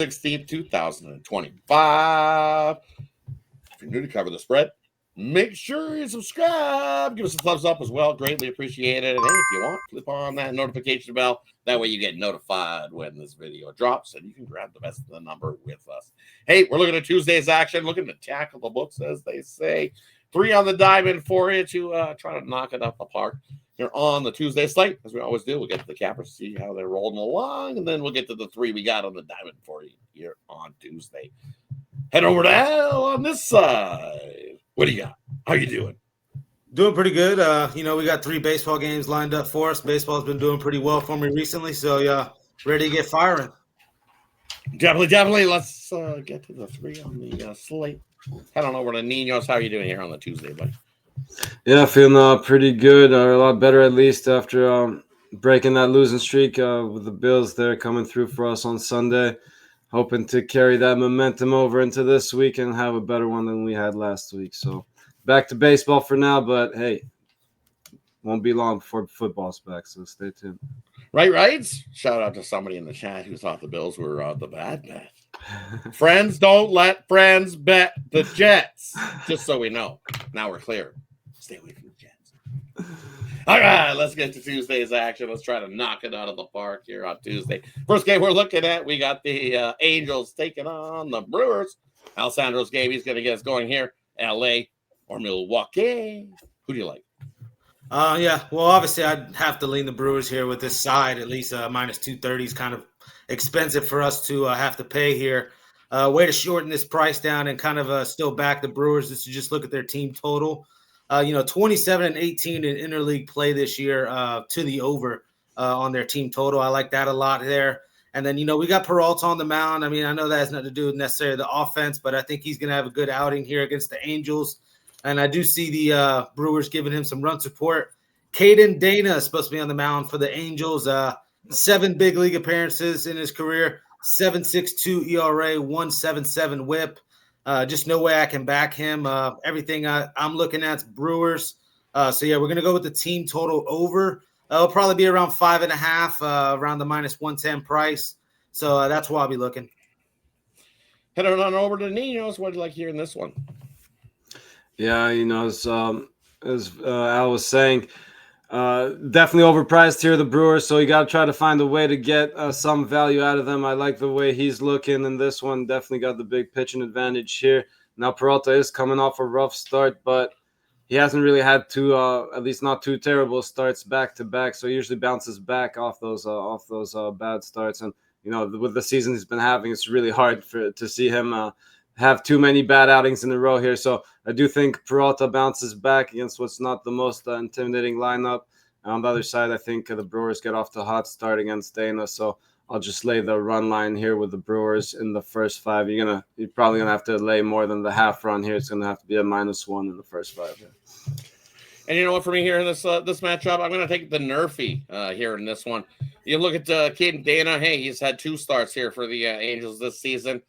16th, 2025. If you're new to Cover the Spread, make sure you subscribe. Give us a thumbs up as well. Greatly appreciated. And hey, if you want, flip on that notification bell. That way you get notified when this video drops, and you can grab the best of the number with us. Hey, we're looking at Tuesday's action, looking to tackle the books, as they say. 3 on the diamond for you to try to knock it up the park. Here on the Tuesday slate, as we always do, we'll get to the cappers, see how they're rolling along, and then we'll get to the 3 we got on the diamond for you here on Tuesday. Head over to Al on this side. What do you got? How you doing? Doing pretty good. We got 3 baseball games lined up for us. Baseball's been doing pretty well for me recently, so ready to get firing. Definitely. Let's get to the 3 on the slate. Head on over to Ninos. How are you doing here on the Tuesday, buddy? Yeah, feeling pretty good, or a lot better at least after breaking that losing streak with the Bills there coming through for us on Sunday. Hoping to carry that momentum over into this week and have a better one than we had last week. So back to baseball for now, but hey, won't be long before football's back, so stay tuned. Right. Shout out to somebody in the chat who thought the Bills were the bad bet. Friends don't let friends bet the Jets. Just so we know. Now we're clear. Stay away from the Jets. All right, let's get to Tuesday's action. Let's try to knock it out of the park here on Tuesday. First game we're looking at, we got the Angels taking on the Brewers. Alessandro's game, he's going to get us going here. LA or Milwaukee. Who do you like? Well, obviously I'd have to lean the Brewers here with this side. At least minus 230 is kind of expensive for us to have to pay here. Way to shorten this price down and kind of still back the Brewers is to just look at their team total. 27 and 18 in interleague play this year to the over on their team total. I like that a lot there. And then, we got Peralta on the mound. I mean, I know that has nothing to do with necessarily the offense, but I think he's going to have a good outing here against the Angels. And I do see the Brewers giving him some run support. Caden Dana is supposed to be on the mound for the Angels. 7 big league appearances in his career, 7.62 ERA, 1.77 WHIP. Just no way I can back him. Everything I'm looking at is Brewers. We're going to go with the team total over. It'll probably be around 5.5, around the minus 110 price. So that's what I'll be looking. Head on over to Ninos. What do you like here in this one? Yeah, as Al was saying, definitely overpriced here, the Brewers, so you got to try to find a way to get some value out of them. I like the way he's looking in this one. Definitely got the big pitching advantage here. Now, Peralta is coming off a rough start, but he hasn't really had at least not 2 terrible starts back-to-back, so he usually bounces back off those bad starts. And, with the season he's been having, it's really hard to see him have too many bad outings in a row here. So I do think Peralta bounces back against what's not the most intimidating lineup. And on the other side, I think the Brewers get off to a hot start against Dana. So I'll just lay the run line here with the Brewers in the first 5. You're probably gonna have to lay more than the half run here. It's gonna have to be a -1 in the first 5 here. And you know what, for me here in this matchup, I'm going to take the Nerfy here in this one. You look at Caden Dana. Hey, he's had 2 starts here for the Angels this season.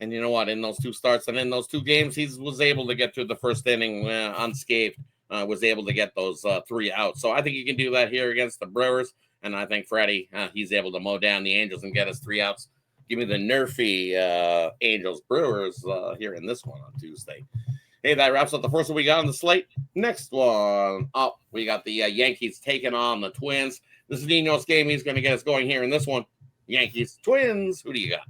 And you know what? In those 2 starts and in those 2 games, he was able to get through the first inning unscathed, was able to get those 3 outs. So I think he can do that here against the Brewers. And I think Freddie, he's able to mow down the Angels and get us 3 outs. Give me the Nerfy Angels Brewers here in this one on Tuesday. Hey, that wraps up the first one we got on the slate. Next one up, we got the Yankees taking on the Twins. This is Ninos' game. He's going to get us going here in this one. Yankees, Twins. Who do you got?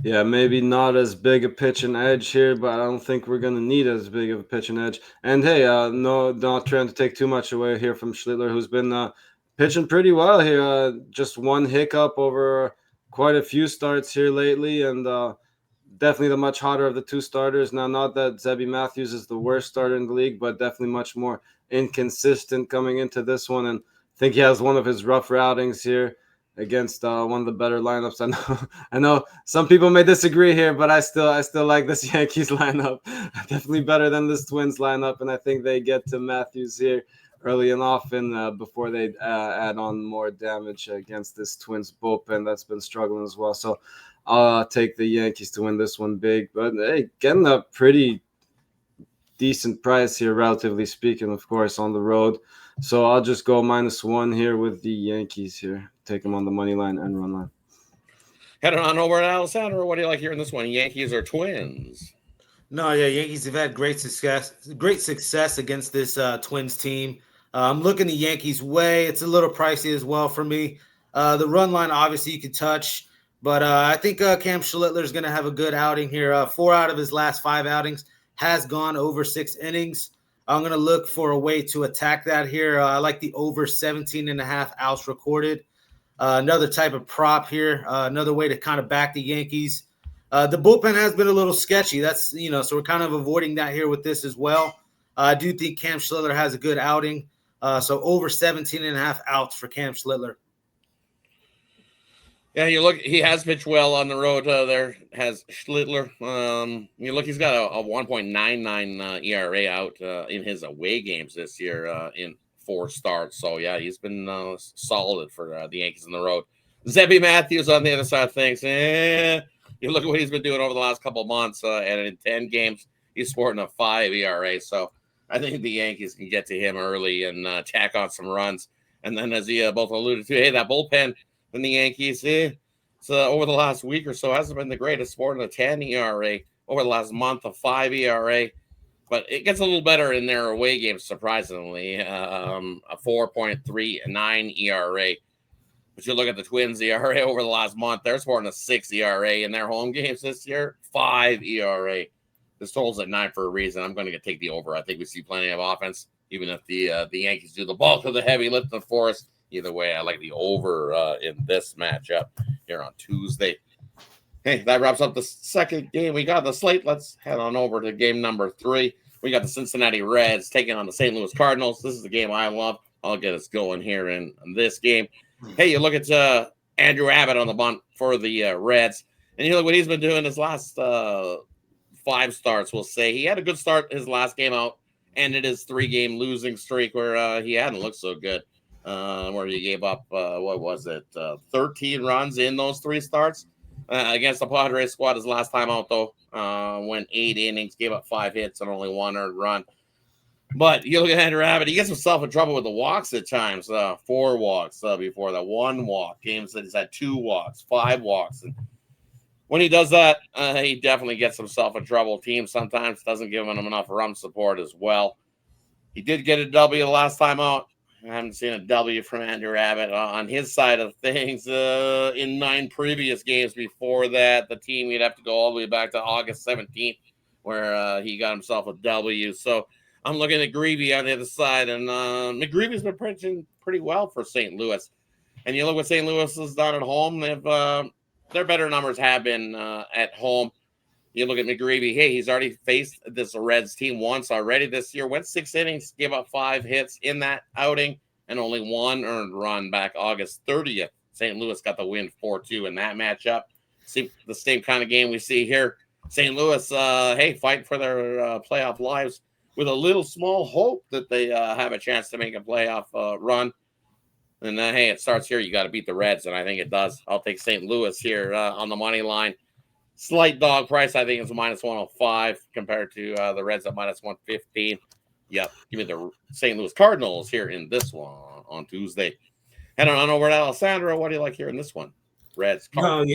Yeah, maybe not as big a pitch and edge here, but I don't think we're going to need as big of a pitch and edge. And hey, no, not trying to take too much away here from Schlittler, who's been pitching pretty well here. Just 1 hiccup over quite a few starts here lately, and definitely the much hotter of the 2 starters. Now, not that Zebby Matthews is the worst starter in the league, but definitely much more inconsistent coming into this one. And I think he has one of his rougher outings here against one of the better lineups. I know some people may disagree here, but I still like this Yankees lineup. Definitely better than this Twins lineup, and I think they get to Matthews here early and often before they add on more damage against this Twins bullpen that's been struggling as well. So I'll take the Yankees to win this one big. But hey, getting a pretty decent price here, relatively speaking, of course, on the road. So I'll just go -1 here with the Yankees here. Take them on the money line and run line. Heading on over to Alessandro. What do you like here in this one? Yankees or Twins? No, yeah, Yankees have had great success against this Twins team. I'm looking the Yankees' way. It's a little pricey as well for me. The run line, obviously, you can touch, but I think Cam Schlittler is going to have a good outing here. 4 out of his last 5 outings has gone over 6 innings. I'm going to look for a way to attack that here. I like the over 17.5 outs recorded. Another type of prop here, another way to kind of back the Yankees. The bullpen has been a little sketchy. That's, so we're kind of avoiding that here with this as well. I do think Cam Schlittler has a good outing. So over 17.5 outs for Cam Schlittler. Yeah, you look, he has pitched well on the road there, has Schlittler. You look, he's got a 1.99 ERA out in his away games this year in 4 starts. So, yeah, he's been solid for the Yankees on the road. Zebby Matthews on the other side of things. You look at what he's been doing over the last couple of months, and in 10 games, he's sporting a 5 ERA. So I think the Yankees can get to him early and tack on some runs. And then, as you both alluded to, hey, that bullpen in the Yankees, so over the last week or so, hasn't been the greatest, sporting a 10 ERA. Over the last month, a 5 ERA. But it gets a little better in their away games, surprisingly. A 4.39 ERA. But you look at the Twins' ERA over the last month, they're sporting a 6 ERA in their home games this year, 5 ERA. This total's at 9 for a reason. I'm going to take the over. I think we see plenty of offense, even if the Yankees do the bulk of the heavy lifting for us. Either way, I like the over in this matchup here on Tuesday. Hey, that wraps up the second game we got on the slate. Let's head on over to game number 3. We got the Cincinnati Reds taking on the St. Louis Cardinals. This is the game I love. I'll get us going here in this game. Hey, you look at Andrew Abbott on the bunt for the Reds, and you look what he's been doing his last 5 starts, we'll say. He had a good start his last game out, ended his 3-game losing streak where he hadn't looked so good, where he gave up, 13 runs in those 3 starts. Against the Padres squad his last time out, though, went 8 innings, gave up 5 hits and only 1 earned run. But you look at Andrew Abbott, he gets himself in trouble with the walks at times. 4 walks before that, 1 walk. Games that he's had 2 walks, 5 walks. And when he does that, he definitely gets himself in trouble. Team sometimes doesn't give him enough run support as well. He did get a W the last time out. I haven't seen a W from Andrew Abbott on his side of things. In 9 previous games before that, the team, you'd have to go all the way back to August 17th, where he got himself a W. So I'm looking at Greavy on the other side, and McGreevy's been pitching pretty well for St. Louis. And you look what St. Louis has done at home. Their better numbers have been at home. You look at McGreevy. Hey, he's already faced this Reds team once already this year. Went 6 innings, gave up 5 hits in that outing, and only 1 earned run back August 30th. St. Louis got the win 4-2 in that matchup. See the same kind of game we see here. St. Louis, fighting for their playoff lives with a little small hope that they have a chance to make a playoff run. And hey, it starts here. You got to beat the Reds, and I think it does. I'll take St. Louis here on the money line. Slight dog price, I think it's minus 105 compared to the Reds at minus 115. Yep, give me the St. Louis Cardinals here in this one on Tuesday. Head on over to Alessandro. What do you like here in this one? Reds, Cardinals.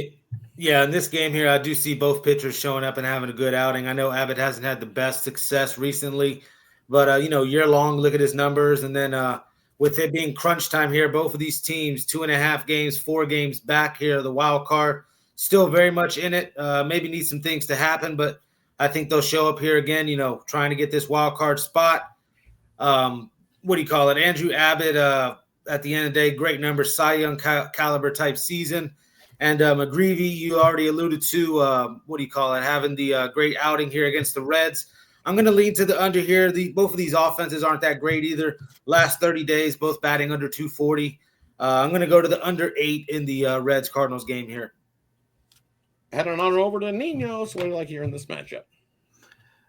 Yeah, in this game here, I do see both pitchers showing up and having a good outing. I know Abbott hasn't had the best success recently, but, year long, look at his numbers. And then with it being crunch time here, both of these teams, 2.5 games, 4 games back here, the wild card, still very much in it. Maybe need some things to happen, but I think they'll show up here again, trying to get this wild card spot. Andrew Abbott, at the end of the day, great numbers, Cy Young caliber type season. And McGreevy, you already alluded to, having the great outing here against the Reds. I'm going to lean to the under here. Both of these offenses aren't that great either. Last 30 days, both batting under 240. I'm going to go to the under 8 in the Reds-Cardinals game here. Heading on over to Ninos. What do you like here in this matchup?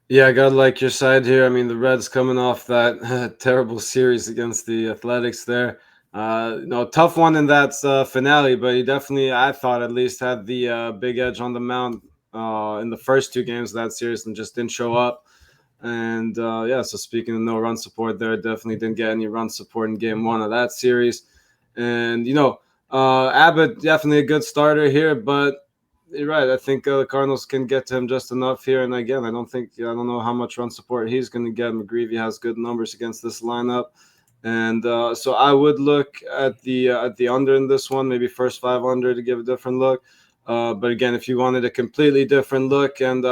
Yeah, I got to like your side here. I mean, the Reds coming off that terrible series against the Athletics there. Tough one in that finale, but he definitely, I thought at least, had the big edge on the mound in the first 2 games of that series and just didn't show up. And, so speaking of no run support there, definitely didn't get any run support in game 1 of that series. And, Abbott, definitely a good starter here, but you're right. I think the Cardinals can get to him just enough here. And again, I don't know how much run support he's going to get. McGreevy has good numbers against this lineup. And so I would look at the under in this one, maybe first 5 under to give a different look. But again, if you wanted a completely different look and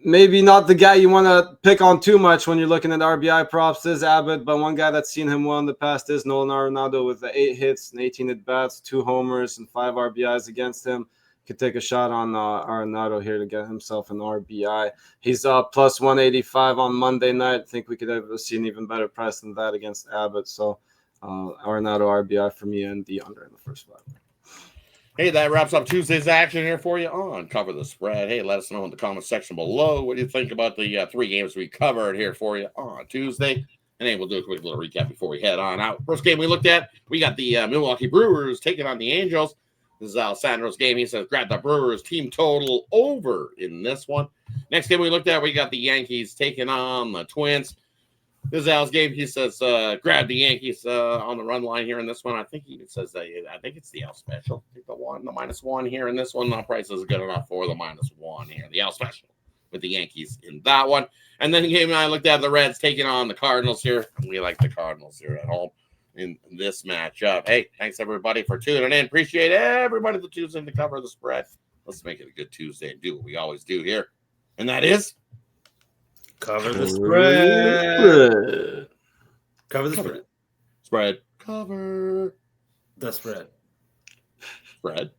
maybe not the guy you want to pick on too much when you're looking at RBI props is Abbott, but one guy that's seen him well in the past is Nolan Arenado with the 8 hits and 18 at-bats, 2 homers, and 5 RBIs against him. Could take a shot on Arenado here to get himself an RBI. He's plus 185 on Monday night. I think we could have seen an even better price than that against Abbott. So Arenado RBI for me and the under in the first 5. Hey, that wraps up Tuesday's action here for you on Cover the Spread. Hey, let us know in the comment section below what do you think about the 3 games we covered here for you on Tuesday. And hey, we'll do a quick little recap before we head on out. First game we looked at, we got the Milwaukee Brewers taking on the Angels. This is Alessandro's game. He says, grab the Brewers team total over in this one. Next game we looked at, we got the Yankees taking on the Twins. This is Al's game. He says, grab the Yankees on the run line here in this one. I think he even says that. I think it's the Al special. I think the -1 here in this one. The price is good enough for the -1 here. The Al special with the Yankees in that one. And then the game I looked at, the Reds taking on the Cardinals here. We like the Cardinals here at home in this matchup. Hey, thanks everybody for tuning in. Appreciate everybody that tunes in to cover the spread. Let's make it a good Tuesday and do what we always do here. And that is cover the spread. Cover the spread. Spread. Cover the spread. Spread.